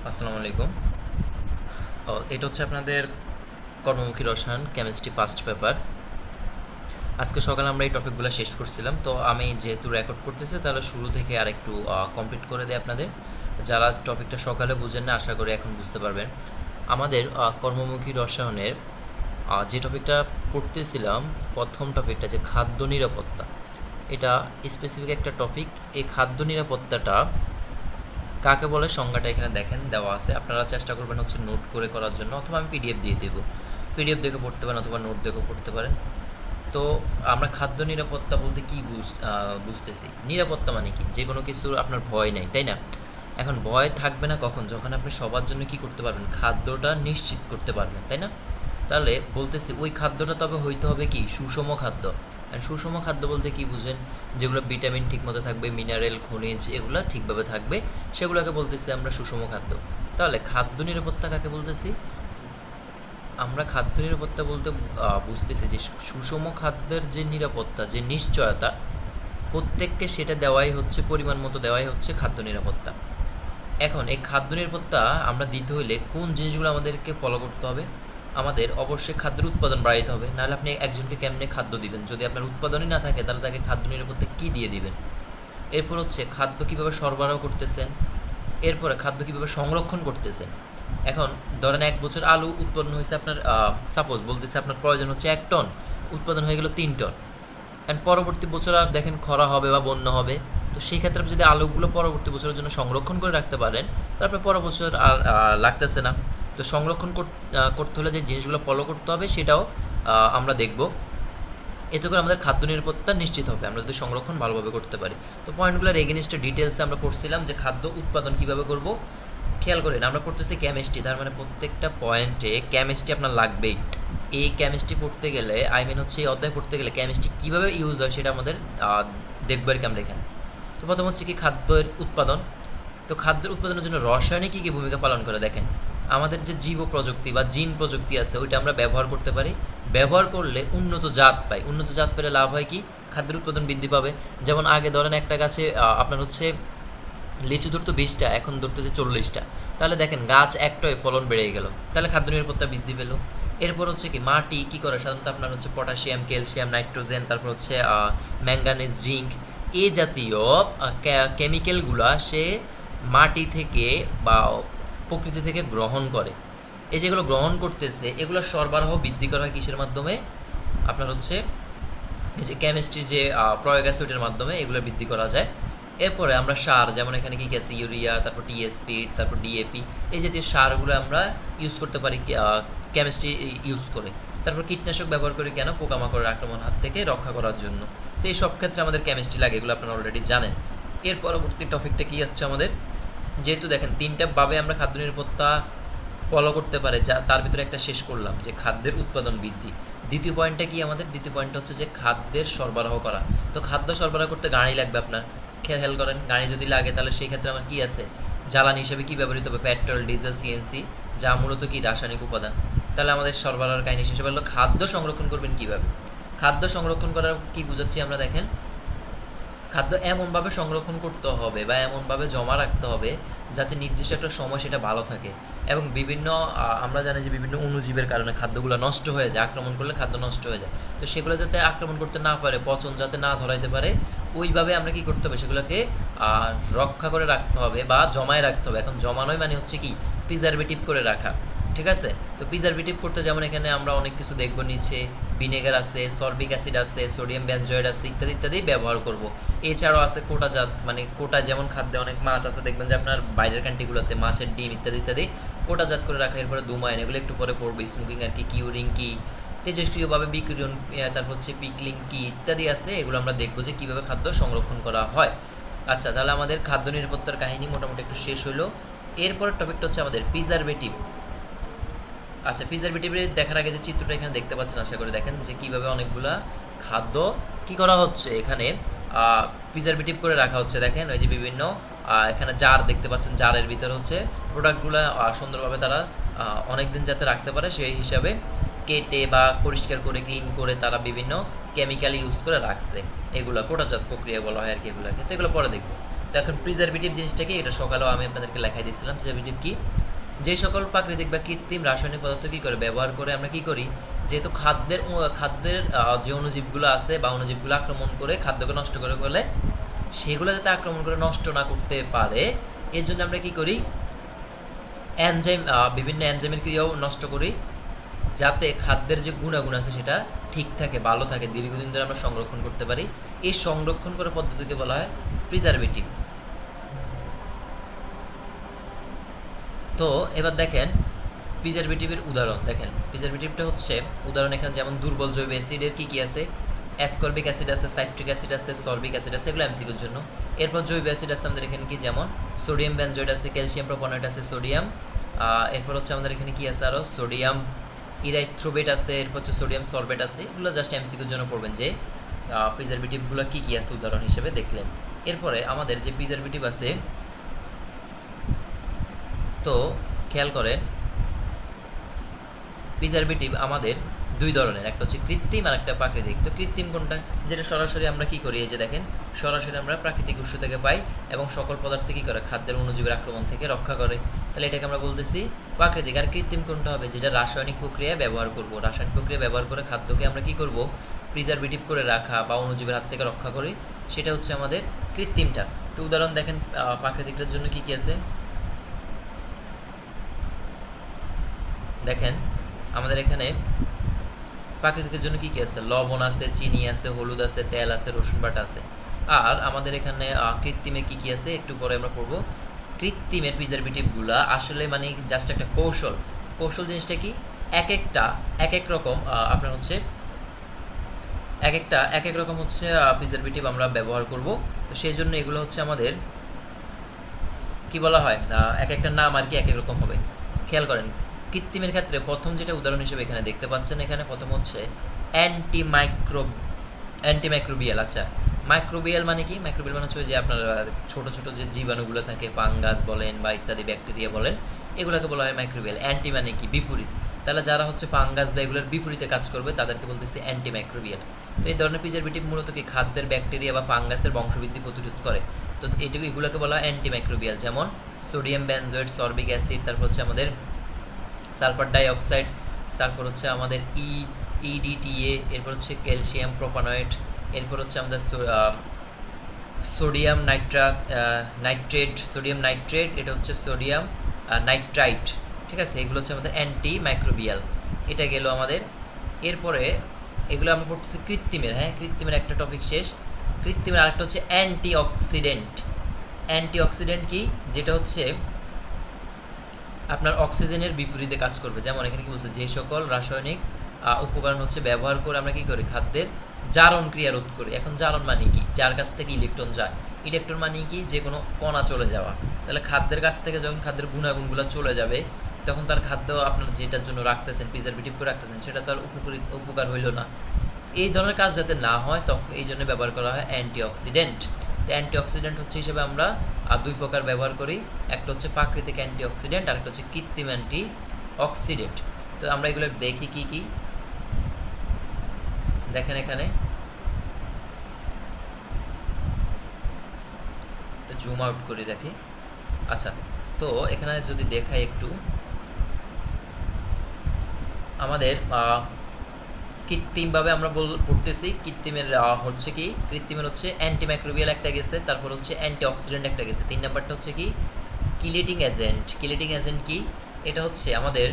আসসালামু আলাইকুম। এটা হচ্ছে আপনাদের কর্মমুখী রসায়ন কেমিস্ট্রি ফার্স্ট পেপার। আজকে সকালে আমরা এই টপিকগুলো শেষ করছিলাম, তো আমি যেহেতু রেকর্ড করতেছি তাহলে শুরু থেকে আর একটু কমপ্লিট করে দিই আপনাদের। যারা টপিকটা সকালে বুঝেন না, আশা করি এখন বুঝতে পারবেন। আমাদের কর্মমুখী রসায়নের যে টপিকটা পড়তেছিলাম, প্রথম টপিকটা যে খাদ্য নিরাপত্তা, এটা স্পেসিফিক একটা টপিক। এই খাদ্য নিরাপত্তাটা কাকে বলে সংজ্ঞাটা এখানে দেখেন দেওয়া আছে। আপনারা চেষ্টা করবেন হচ্ছে নোট করে করার জন্য, অথবা আমি পিডিএফ দিয়ে দেবো। পিডিএফ দেখে পড়তে পারেন অথবা নোট দেখেও পড়তে পারেন। তো আমরা খাদ্য নিরাপত্তা বলতে কি বুঝতেছি? নিরাপত্তা মানে কি? যে কোনো কিছুর আপনার ভয় নেই, তাই না? এখন ভয় থাকবে না কখন? যখন আপনি সবার জন্য কি করতে পারবেন, খাদ্যটা নিশ্চিত করতে পারবেন, তাই না? তাহলে বলতেছি ওই খাদ্যটা তবে হইতে হবে কি সুষম খাদ্য। আর সুষম খাদ্য বলতে কি বুঝেন? যেগুলো ভিটামিন ঠিকমতো থাকবে, মিনারেল খনিজ এগুলো ঠিকভাবে থাকবে, সেগুলোকে বলতেছি আমরা সুষম খাদ্য। তাহলে খাদ্য নিরাপত্তা কাকে বলতেছি? আমরা খাদ্য নিরাপত্তা বলতে বুঝতেছি যে সুষম খাদ্যের যে নিরাপত্তা, যে নিশ্চয়তা, প্রত্যেককে সেটা দেওয়াই হচ্ছে, পরিমাণ মতো দেওয়াই হচ্ছে খাদ্য নিরাপত্তা। এখন এই খাদ্য নিরাপত্তা আমরা দিতে হইলে কোন জিনিসগুলো আমাদেরকে ফলো করতে হবে? আমাদের অবশ্যই খাদ্যের উৎপাদন বাড়াইতে হবে, নাহলে আপনি একজনকে কেমনে খাদ্য দিবেন? যদি আপনার উৎপাদনই না থাকে তাহলে তাকে খাদ্য নিরাপত্তা কী দিয়ে দিবেন? এরপর হচ্ছে খাদ্য কীভাবে সরবরাহ করতেছেন, এরপরে খাদ্য কীভাবে সংরক্ষণ করতেছেন। এখন ধরেন 1 বছর আলু উৎপন্ন হয়েছে আপনার, সাপোজ বলতেছে আপনার প্রয়োজন হচ্ছে 1 টন, উৎপাদন হয়ে গেল 3 টন। অ্যান্ড পরবর্তী বছর আর দেখেন খরা হবে বা বন্যা হবে, তো সেই ক্ষেত্রে আপনি যদি আলুগুলো পরবর্তী বছরের জন্য সংরক্ষণ করে রাখতে পারেন, তারপরে পরের বছর আর লাগতেছে না। তো সংরক্ষণ করতে হলে যে জিনিসগুলো ফলো করতে হবে সেটাও আমরা দেখব। এতে করে আমাদের খাদ্য নিরাপত্তা নিশ্চিত হবে আমরা যদি সংরক্ষণ ভালোভাবে করতে পারি। তো পয়েন্টগুলোর এগেনিস্টে ডিটেলসে আমরা পড়ছিলাম যে খাদ্য উৎপাদন কীভাবে করব। খেয়াল করেন আমরা পড়তেছি কেমিস্ট্রি, তার মানে প্রত্যেকটা পয়েন্টে কেমিস্ট্রি আপনার লাগবেই। এই কেমিস্ট্রি পড়তে গেলে, আই মিন হচ্ছে এই অধ্যায় পড়তে গেলে কেমিস্ট্রি কীভাবে ইউজ হয় সেটা আমাদের দেখবো আর কি আমরা এখানে। তো প্রথম হচ্ছে কি খাদ্যের উৎপাদন। তো খাদ্যের উৎপাদনের জন্য রসায়নে কী কী ভূমিকা পালন করে দেখেন। আমাদের যে জীব প্রযুক্তি বা জিন প্রযুক্তি আছে ওইটা আমরা ব্যবহার করতে পারি। ব্যবহার করলে উন্নত জাত পাই, উন্নত জাত পেলে লাভ হয় কি, খাদ্যের উৎপাদন বৃদ্ধি পাবে। যেমন আগে ধরেন একটা গাছে আপনার হচ্ছে লিচু ধরতো 20টা, এখন ধরতেছে 40টা। তাহলে দেখেন গাছ একটাই ফলন বেড়ে গেল, তাহলে খাদ্য নিরাপত্তা বৃদ্ধি পেল। এরপর হচ্ছে কি মাটি কি করে, সাধারণত আপনার হচ্ছে পটাশিয়াম, ক্যালসিয়াম, নাইট্রোজেন, তারপর হচ্ছে ম্যাঙ্গানিজ, জিঙ্ক, এই জাতীয় কেমিক্যালগুলা সে মাটি থেকে বা প্রকৃতি থেকে গ্রহণ করে। এই যেগুলো গ্রহণ করতেছে এগুলো সরবরাহ বৃদ্ধি করা হয় কিসের মাধ্যমে? আপনার হচ্ছে এই যে কেমিস্ট্রি যে প্রয়োগ আছে ওইটার মাধ্যমে এগুলো বৃদ্ধি করা যায়। এরপরে আমরা সার, যেমন এখানে কি আছে ইউরিয়া, তারপর টিএসপি, তারপর ডিএপি, এই জাতীয় সারগুলো আমরা ইউজ করতে পারি কেমিস্ট্রি ইউজ করে। তারপর কীটনাশক ব্যবহার করি কেন? পোকামাকড়ের আক্রমণ হাত থেকে রক্ষা করার জন্য। তো এই সব ক্ষেত্রে আমাদের কেমিস্ট্রি লাগে, এগুলো আপনারা অলরেডি জানেন। এর পরবর্তী টপিকটা কি হচ্ছে আমাদের, যেহেতু দেখেন তিনটা ভাবে আমরা খাদ্য নিরাপত্তা ফলো করতে পারে, যা তার ভিতরে একটা শেষ করলাম যে খাদ্যের উৎপাদন বৃদ্ধি। দ্বিতীয় পয়েন্টটা কি আমাদের? দ্বিতীয় পয়েন্টটা হচ্ছে যে খাদ্যের সরবরাহ করা। তো খাদ্য সরবরাহ করতে গাড়ি লাগবে আপনার। খেয়াল করেন গাড়ি যদি লাগে তাহলে সেই ক্ষেত্রে আমার কি আছে, জ্বালানি হিসেবে কি ব্যবহৃত হবে? পেট্রোল, ডিজেল, সিএনসি, যা মূলত কি রাসায়নিক উপাদান। তাহলে আমাদের সরবরাহের কাহিনী শেষ হলো। খাদ্য সংরক্ষণ করবেন কিভাবে? খাদ্য সংরক্ষণ করার কি বুঝাচ্ছি আমরা দেখেন, খাদ্য এমনভাবে সংরক্ষণ করতে হবে বা এমনভাবে জমা রাখতে হবে যাতে নির্দিষ্ট একটা সময় সেটা ভালো থাকে। এবং বিভিন্ন আমরা জানি যে বিভিন্ন অণুজীবের কারণে খাদ্যগুলো নষ্ট হয়ে যায়, আক্রমণ করলে খাদ্য নষ্ট হয়ে যায়। তো সেগুলো যাতে আক্রমণ করতে না পারে, পচন যাতে না ধরাইতে পারে, ওইভাবে আমরা কি করতে হবে, সেগুলোকে রক্ষা করে রাখতে হবে বা জমায় রাখতে হবে। এখন জমানোই মানে হচ্ছে কি, প্রিজারভেটিভ করে রাখা। ঠিক আছে? তো প্রিজারভেটিভ করতে যেমন এখানে আমরা অনেক কিছু দেখবো, নিচে ভিনেগার আছে, সরবিক অ্যাসিড আছে, সোডিয়াম বেনজয়েড আছে, ইত্যাদি ইত্যাদি ব্যবহার করব। এছাড়াও আছে কোটাজাত, মানে কোটা, যেমন খাদ্যে অনেক মাছ আছে দেখবেন যে আপনার বাইরের কান্ট্রিগুলোতে মাছের ডিম ইত্যাদি ইত্যাদি কোটাজাত করে রাখা। এরপরে দুমাইন, এগুলো একটু পরে পড়বো। স্মোকিং আর কি, কিউরিং কি, তেজস্ক্রিয়ভাবে বিকিরণ, তারপর হচ্ছে পিকলিং কি, ইত্যাদি আছে। এগুলো আমরা দেখবো যে কীভাবে খাদ্য সংরক্ষণ করা হয়। আচ্ছা, তাহলে আমাদের খাদ্য নিরাপত্তার কাহিনী মোটামুটি একটু শেষ হলো। এরপরের টপিকটা হচ্ছে আমাদের প্রিজারভেটিভ। আচ্ছা, প্রিজারভেটিভ দেখার আগে যে চিত্রটা এখানে দেখতে পাচ্ছেন, আশা করে দেখেন যে কীভাবে অনেকগুলা খাদ্য কি করা হচ্ছে এখানে প্রিজারভেটিভ করে রাখা হচ্ছে। দেখেন ওই যে বিভিন্ন এখানে জার দেখতে পাচ্ছেন, জারের ভিতরে হচ্ছে প্রোডাক্টগুলো সুন্দরভাবে তারা অনেক দিন যাতে রাখতে পারে সেই হিসাবে কেটে বা পরিষ্কার করে ক্লিন করে তারা বিভিন্ন কেমিক্যাল ইউজ করে রাখছে। এগুলো কোটাজাত প্রক্রিয়া বলা হয় আর কি এগুলোকে। তো এগুলো পরে দেখবো। তো এখন প্রিজারভেটিভ জিনিসটা কি, এটা সকালেও আমি আপনাদেরকে লেখাই দিয়েছিলাম। প্রিজারভেটিভ কি, যে সকল প্রাকৃতিক বা কৃত্রিম রাসায়নিক পদার্থ কি করে ব্যবহার করে আমরা কি করি, যেহেতু খাদ্যের যে অণুজীবগুলো আছে বা অণুজীবগুলো আক্রমণ করে খাদ্যকে নষ্ট করে ফেলে, সেগুলো যাতে আক্রমণ করে নষ্ট না করতে পারে এর জন্য আমরা কি করি, এনজাইম, বিভিন্ন এনজাইমের ক্রিয়াও নষ্ট করি, যাতে খাদ্যের যে গুণাগুণ আছে সেটা ঠিক থাকে, ভালো থাকে, দীর্ঘদিন ধরে আমরা সংরক্ষণ করতে পারি। এই সংরক্ষণ করার পদ্ধতিকে বলা হয় প্রিজারভেটিভ। তো এবার দেখেন প্রিজারভেটিভের উদাহরণ। দেখেন প্রিজারভেটিভটা হচ্ছে উদাহরণ এখানে যেমন দুর্বল জৈব অ্যাসিডের কি কি আছে, অ্যাসকর্বিক অ্যাসিড আছে, সাইট্রিক অ্যাসিড আছে, সরবিক অ্যাসিড আছে, এগুলো এমসিকিউর জন্য। এরপর জৈব অ্যাসিড আছে আমাদের এখানে কি, যেমন সোডিয়াম বেনজয়েড আছে, ক্যালসিয়াম প্রোপানয়েট আছে, সোডিয়াম, এরপর হচ্ছে আমাদের এখানে কি আছে আরও, সোডিয়াম ইরাইথ্রোবেট আছে, এরপর হচ্ছে সোডিয়াম সলভেট আছে। এগুলো জাস্ট এমসিকিউর জন্য পড়বেন যে প্রিজারভেটিভগুলো কি কি আছে উদাহরণ হিসেবে দেখলেন। এরপরে আমাদের যে প্রিজারভেটিভ আছে, তো খেয়াল করেন প্রিজারভেটিভ আমাদের দুই ধরনের, একটা হচ্ছে কৃত্রিম আর একটা প্রাকৃতিক। তো কৃত্রিম কোনটা, যেটা সরাসরি আমরা কি করি, এই যে দেখেন সরাসরি আমরা প্রাকৃতিক উৎস থেকে পাই এবং সকল পদার্থ কি করে, খাদ্যের অণুজীবের আক্রমণ থেকে রক্ষা করে, তাহলে এটাকে আমরা বলতেছি প্রাকৃতিক। আর কৃত্রিম কোনটা হবে, যেটা রাসায়নিক প্রক্রিয়া ব্যবহার করব, রাসায়নিক প্রক্রিয়া ব্যবহার করে খাদ্যকে আমরা কি করব, প্রিজারভেটিভ করে রাখা বা অণুজীবের হাত থেকে রক্ষা করি, সেটা হচ্ছে আমাদের কৃত্রিমটা। তো উদাহরণ দেখেন প্রাকৃতিকটার জন্য কি কি আছে, দেখেন আমাদের এখানে প্রাকৃতিকের জন্য কি কি আছে, লবণ আছে, চিনি আছে, হলুদ আছে, তেল আছে, রসুন বাটা আছে। আর আমাদের এখানে কৃত্রিমে কি কি আছে একটু পরে আমরা পড়বো। কৃত্রিমের প্রিজারভেটিভগুলা আসলে মানে জাস্ট একটা কৌশল। কৌশল জিনিসটা কি, এক একটা এক এক রকম আপনার হচ্ছে এক এক রকম হচ্ছে প্রিজারভেটিভ আমরা ব্যবহার করব। তো সেই জন্য এগুলো হচ্ছে আমাদের কি বলা হয়, এক একটা নাম আর কি এক এক রকম হবে। খেয়াল করেন কৃত্রিমের ক্ষেত্রে প্রথম যেটা উদাহরণ হিসেবে এখানে দেখতে পাচ্ছেন, এখানে প্রথম হচ্ছে অ্যান্টিমাইক্রোবিয়াল। আচ্ছা মাইক্রোবিয়াল মানে কি, মাইক্রোবিয়াল মানে হচ্ছে যে আপনার ছোট ছোট যে জীবাণুগুলো থাকে, ফাঙ্গাস বলেন বা ইত্যাদি ব্যাকটেরিয়া বলেন, এগুলোকে বলা হয় মাইক্রোবিয়াল। অ্যান্টি মানে কি, বিপরীত, তাহলে যারা হচ্ছে ফাঙ্গাস বা এগুলোর বিপরীতে কাজ করবে তাদেরকে বলতেছি অ্যান্টিমাইক্রোবিয়াল। তো এই ধরনের প্রিজারভেটিভ মূলত কি খাদ্যের ব্যাকটেরিয়া বা ফাঙ্গাসের বংশবৃদ্ধি প্রতিরোধ করে। তো এগুলোকে বলা হয় অ্যান্টিমাইক্রোবিয়াল, যেমন সোডিয়াম বেনজয়েড, সরবিক অ্যাসিড, তারপর হচ্ছে আমাদের সালফার ডাইঅক্সাইড, তারপর হচ্ছে আমাদের ইডিটিএ, এরপর হচ্ছে ক্যালসিয়াম প্রোপানয়েট, এরপর হচ্ছে আমাদের সোডিয়াম নাইট্রেট, এটা হচ্ছে সোডিয়াম নাইট্রাইট। ঠিক আছে, এগুলো হচ্ছে আমাদের অ্যান্টি মাইক্রোবিয়াল। এটা গেল আমাদের। এরপরে এগুলো আমরা পড়তেছি কৃত্রিমের। হ্যাঁ, কৃত্রিমের একটা টপিক শেষ। কৃত্রিমের আরেকটা হচ্ছে অ্যান্টিঅক্সিডেন্ট। অ্যান্টিঅক্সিডেন্ট কি, যেটা হচ্ছে আপনার অক্সিজেনের বিপরীতে কাজ করবে। যেমন এখানে কি বলছে, যে সকল রাসায়নিক উপকরণ হচ্ছে ব্যবহার করে আমরা কি করি, খাদ্যের জারণ ক্রিয়া রোধ করি। এখন জারণ মানে কি, যার কাছ থেকে ইলেকট্রন যায়। ইলেকট্রন মানে কি, যে কোনো কণা চলে যাওয়া। তাহলে খাদ্যের কাছ থেকে যখন খাদ্যের গুণাগুণগুলো চলে যাবে, তখন তার খাদ্য আপনার যেটার জন্য রাখতেছেন, প্রিজারভেটিভ করে রাখতেছেন, সেটা তো আর উপকার হইল না। এই ধরনের কাজ যাতে না হয়, তখন এই জন্য ব্যবহার করা হয় অ্যান্টিঅক্সিডেন্ট। তো অ্যান্টিঅক্সিডেন্ট হচ্ছে হিসেবে আমরা দুই প্রকার ব্যবহার করি, একটা হচ্ছে প্রাকৃতিক অ্যান্টিঅক্সিডেন্ট আর একটা হচ্ছে কৃত্রিম অ্যান্টিঅক্সিডেন্ট। তো আমরা এগুলো দেখি কি কি, দেখেন এখানে জুম আউট করে রাখি। আচ্ছা, তো এখানে যদি দেখাই একটু, আমাদের কৃত্রিমভাবে আমরা পড়তেছি। কৃত্রিমের হচ্ছে কি, কৃত্রিমের হচ্ছে অ্যান্টিমাইক্রোবিয়াল একটা গেছে, তারপর হচ্ছে অ্যান্টিঅক্সিডেন্ট একটা গেছে, 3 নাম্বারটা হচ্ছে কি কিলেটিং এজেন্ট। কিলেটিং এজেন্ট কি, এটা হচ্ছে আমাদের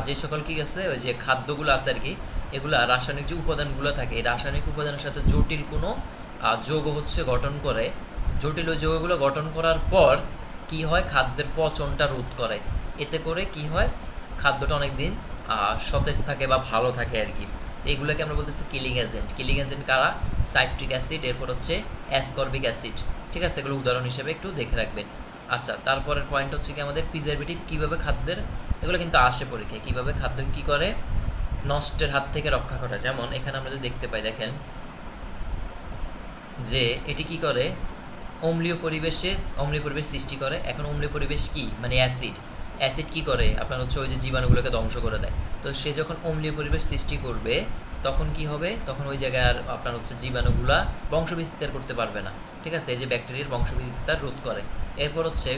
যে সকল কি আছে, ওই যে খাদ্যগুলো আছে আর কি, এগুলা রাসায়নিক যে উপাদানগুলো থাকে, এই রাসায়নিক উপাদানের সাথে জটিল কোনো যৌগ হচ্ছে গঠন করে। জটিল ওই যৌগগুলো গঠন করার পর কি হয়, খাদ্যের পচনটা রোধ করে। এতে করে কি হয়, খাদ্যটা অনেকদিন সতেজ থাকে বা ভালো থাকে আর কি। এইগুলোকে আমরা বলতেছি কিলিং এজেন্ট। কিলিং এজেন্ট কারা, সাইট্রিক অ্যাসিড, এরপর হচ্ছে অ্যাসকর্বিক অ্যাসিড। ঠিক আছে, এগুলো উদাহরণ হিসেবে একটু দেখে রাখবেন। আচ্ছা, তারপরের পয়েন্ট হচ্ছে কি আমাদের প্রিজারভেটিভ কীভাবে খাদ্যের, এগুলো কিন্তু আসে পরীক্ষায়, কীভাবে খাদ্য কী করে নষ্টের হাত থেকে রক্ষা করে। যেমন এখানে আমরা যদি দেখতে পাই, দেখেন যে এটি কি করে, অম্লীয় পরিবেশ সৃষ্টি করে। এখন অম্লীয় পরিবেশ কি মানে অ্যাসিড কি করে, আপনার হচ্ছে ওই যে জীবাণুগুলোকে ধ্বংস করে দেয়। তো সে যখন অম্লীয় পরিবেশ সৃষ্টি করবে, তখন কি হবে, তখন ওই জায়গায় আর আপনার হচ্ছে জীবাণুগুলা বংশবিস্তার করতে পারবে না। ঠিক আছে, এই যে ব্যাকটেরিয়ার বংশবিস্তার রোধ করে। এরপর হচ্ছে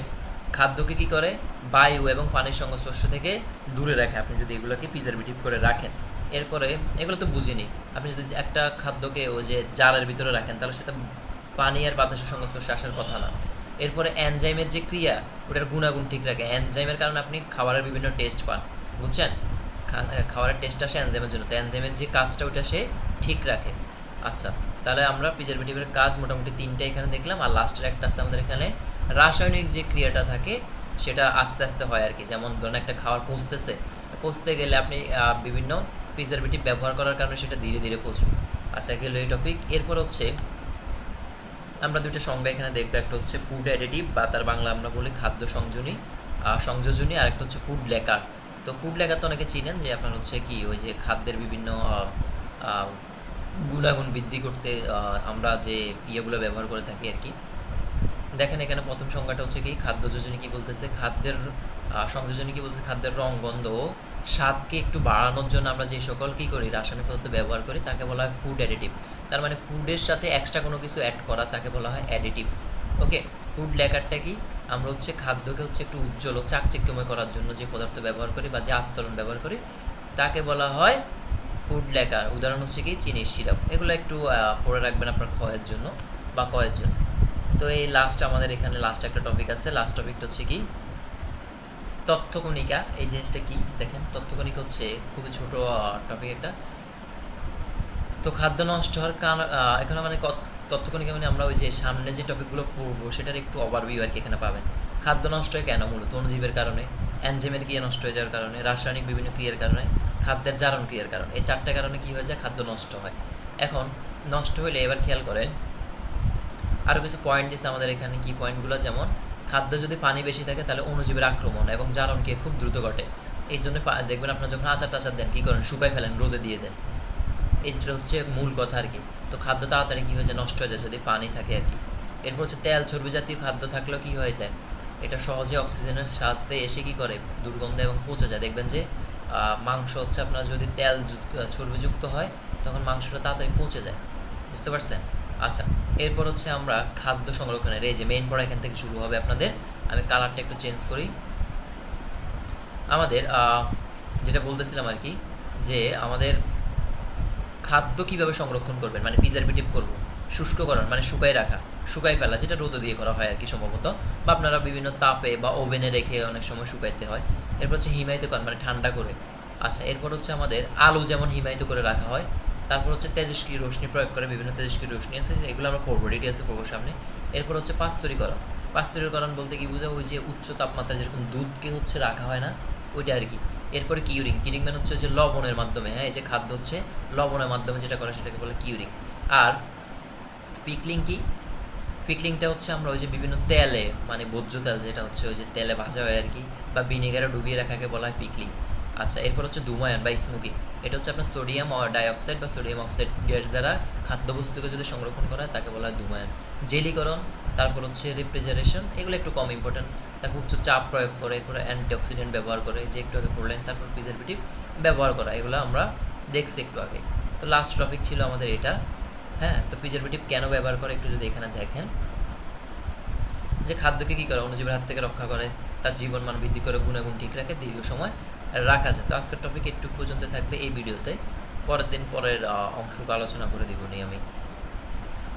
খাদ্যকে কি করে, বায়ু এবং পানির সংস্পর্শ থেকে দূরে রাখে, আপনি যদি এগুলোকে প্রিজারভেটিভ করে রাখেন। এরপরে এগুলো তো বুঝিনি, আপনি যদি একটা খাদ্যকে ওই যে জারের ভিতরে রাখেন তাহলে সেটা পানি আর বাতাসের সংস্পর্শে আসার কথা না। এরপরে এনজাইমের যে ক্রিয়া, ওটার গুণাগুণ ঠিক রাখে। এনজাইমের কারণে আপনি খাবারের বিভিন্ন টেস্ট পান, বুঝছেন? খাবারের টেস্ট আসে এনজাইমের জন্য, তো এনজাইমের যে কাজটা ওটা সে ঠিক রাখে। আচ্ছা, তাহলে আমরা প্রিজারভেটিভের কাজ মোটামুটি তিনটা এখানে দেখলাম। আর লাস্টের একটা আছে আমাদের এখানে রাসায়নিক যে ক্রিয়াটা থাকে সেটা আস্তে আস্তে হয় আর কি। যেমন ধরুন একটা খাবার পচতে গেলে আপনি বিভিন্ন প্রিজারভেটিভ ব্যবহার করার কারণে সেটা ধীরে ধীরে পচবে। আচ্ছা, গেল এই টপিক। এরপর হচ্ছে আমরা দুটো সংজ্ঞা এখানে দেখবো। একটা হচ্ছে ফুড অ্যাডিটিভ বা তার বাংলা আমরা বলি খাদ্য সংযোজনী, আর একটা হচ্ছে ফুড লেকার। তো ফুড লেকার তো অনেকে চিনেন, যে আপনার হচ্ছে কি ওই যে খাদ্যের বিভিন্ন গুণাগুণ বৃদ্ধি করতে আমরা যে ইয়েগুলো ব্যবহার করে থাকি আর কি। দেখেন এখানে প্রথম সংজ্ঞাটা হচ্ছে কি, খাদ্য যোজনী কি বলতেছে, খাদ্যের সংযোজনী কি বলতেছে, খাদ্যের রং, গন্ধ ও স্বাদকে একটু বাড়ানোর জন্য আমরা যে সকল কি করি রাসায়নিক পদার্থ ব্যবহার করি তাকে বলা হয় ফুড অ্যাডিটিভ। তার মানে ফুডের সাথে এক্সট্রা কোনো কিছু অ্যাড করা তাকে বলা হয় অ্যাডিটিভ। ওকে, ফুড লেকারটা কি, আমরা হচ্ছে খাদ্যকে হচ্ছে একটু উজ্জ্বল ও চাকচিক্যময় করার জন্য যে পদার্থ ব্যবহার করি বা যে আস্তরণ ব্যবহার করি তাকে বলা হয় ফুড লেকার। উদাহরণ হচ্ছে কি চিনির সিরাপ। এগুলো একটু পড়ে রাখবেন আপনার ক্ষয়ের জন্য বা কয়ের জন্য। তো এই লাস্ট আমাদের এখানে লাস্ট একটা টপিক আছে। লাস্ট টপিকটা হচ্ছে কি তথ্যকণিকা। এই জিনিসটা কি দেখেন, তথ্যকণিকা হচ্ছে খুবই ছোট টপিক একটা। তো খাদ্য নষ্ট হওয়ার কারণ এখানে মানে তথ্যকণিকা মানে আমরা ওই যে সামনে যে টপিকগুলো পড়বো সেটার একটু ওভারভিউ আর কি এখানে পাবেন। খাদ্য নষ্ট হয় কেন, মূলত অণুজীবের কারণে, এনজাইমের ক্রিয়া নষ্ট হয়ে যাওয়ার কারণে, রাসায়নিক বিভিন্ন ক্রিয়ার কারণে, খাদ্যের জারণ ক্রিয়ার কারণে। এই চারটে কারণে কি হয়ে যায়, খাদ্য নষ্ট হয়। এখন নষ্ট হলে এবার খেয়াল করেন আরও কিছু পয়েন্ট দিচ্ছে আমাদের এখানে। কি পয়েন্টগুলো, যেমন খাদ্য যদি পানি বেশি থাকে তাহলে অণুজীবের আক্রমণ এবং জারণকে খুব দ্রুত ঘটে। এই জন্য দেখবেন আপনার যখন আচার টাচার দেন কী করেন, শুকাই ফেলেন, রোদে দিয়ে দেন। এটা হচ্ছে মূল কথা আর কি। তো খাদ্য তাড়াতাড়ি কী হয়ে যায়, নষ্ট হয়ে যায় যদি পানি থাকে আর কি। এরপর হচ্ছে তেল চর্বি জাতীয় খাদ্য থাকলেও কী হয়ে যায়, এটা সহজে অক্সিজেনের সাথে এসে কী করে, দুর্গন্ধ এবং পচে যায়। দেখবেন যে মাংস হচ্ছে আপনার যদি তেল চর্বিযুক্ত হয় তখন মাংসটা তাড়াতাড়ি পচে যায়, বুঝতে পারছেন? আচ্ছা, এরপর হচ্ছে আমরা খাদ্য সংরক্ষণের এই যে মেইন পড়া এখান থেকে শুরু হবে আপনাদের। আমি কালারটা একটু চেঞ্জ করি। আমাদের যেটা বলতেছিলাম আর কি, যে আমাদের খাদ্য কিভাবে সংরক্ষণ করবেন, মানে প্রিজারভেটিভ করব, শুষ্ককরণ মানে শুকাই ফেলা, যেটা রোদে দিয়ে করা হয় আর কি সম্ভবত, বা আপনারা বিভিন্ন তাপে বা ওভেনে রেখে অনেক সময় শুকাইতে হয়। এরপর হচ্ছে হিমায়িতকরণ মানে ঠান্ডা করে। আচ্ছা, এরপর হচ্ছে আমাদের আলু যেমন হিমায়িত করে রাখা হয়। তারপর হচ্ছে তেজস্ক্রিয় রশ্মি প্রয়োগ করে, বিভিন্ন তেজস্ক্রিয় রশ্মি আছে, এগুলো আমরা পড়বো, ডিটেলসে পড়বো সামনে। এরপর হচ্ছে পাস্তুরীকরণ বলতে কি বোঝা, ওই যে উচ্চ তাপমাত্রায় যেরকম দুধকে হচ্ছে রাখা হয় না, ওইটা আর কি। এরপরে কিউরিং মানে হচ্ছে যে লবণের মাধ্যমে, হ্যাঁ, এই যে খাদ্য হচ্ছে লবণের মাধ্যমে যেটা করে সেটাকে বলে কিউরিং। আর পিকলিংটা হচ্ছে আমরা ওই যে বিভিন্ন তেলে, মানে ভোজ্য তেল যেটা হচ্ছে ওই যে তেলে ভাজা হয় আর কি, বা ভিনেগারে ডুবিয়ে রাখাকে বলা হয় পিকলিং। আচ্ছা, এরপর হচ্ছে ধূমায়ন বা স্মোকিং। এটা হচ্ছে আপনার সোডিয়াম ডাইঅক্সাইড বা সোডিয়াম অক্সাইড গ্যাস দ্বারা খাদ্যবস্তুকে যদি সংরক্ষণ করা হয় তাকে বলা হয় ধূমায়ন। জেলিকরণ, তারপর হচ্ছে রেফ্রিজারেশন, এগুলো একটু কম ইম্পর্টেন্ট। তারপর উচ্চ চাপ প্রয়োগ করে, এরপরে অ্যান্টিঅক্সিডেন্ট ব্যবহার করে, যে একটু আগে পড়লেন। তারপর প্রিজারভেটিভ ব্যবহার করা, এগুলো আমরা দেখছি একটু আগে। তো লাস্ট টপিক ছিল আমাদের এটা। হ্যাঁ, তো প্রিজারভেটিভ কেন ব্যবহার করে একটু যদি এখানে দেখেন, যে খাদ্যকে কী করে, অণুজীবের হাত থেকে রক্ষা করে, তার জীবন মান বৃদ্ধি করে, গুণাগুণ ঠিক রাখে, দীর্ঘ সময় রাখা যায়। তো আজকের টপিক একটু পর্যন্ত থাকবে এই ভিডিওতে। পরের দিন পরের অংশটুকু আলোচনা করে দিব নি আমি।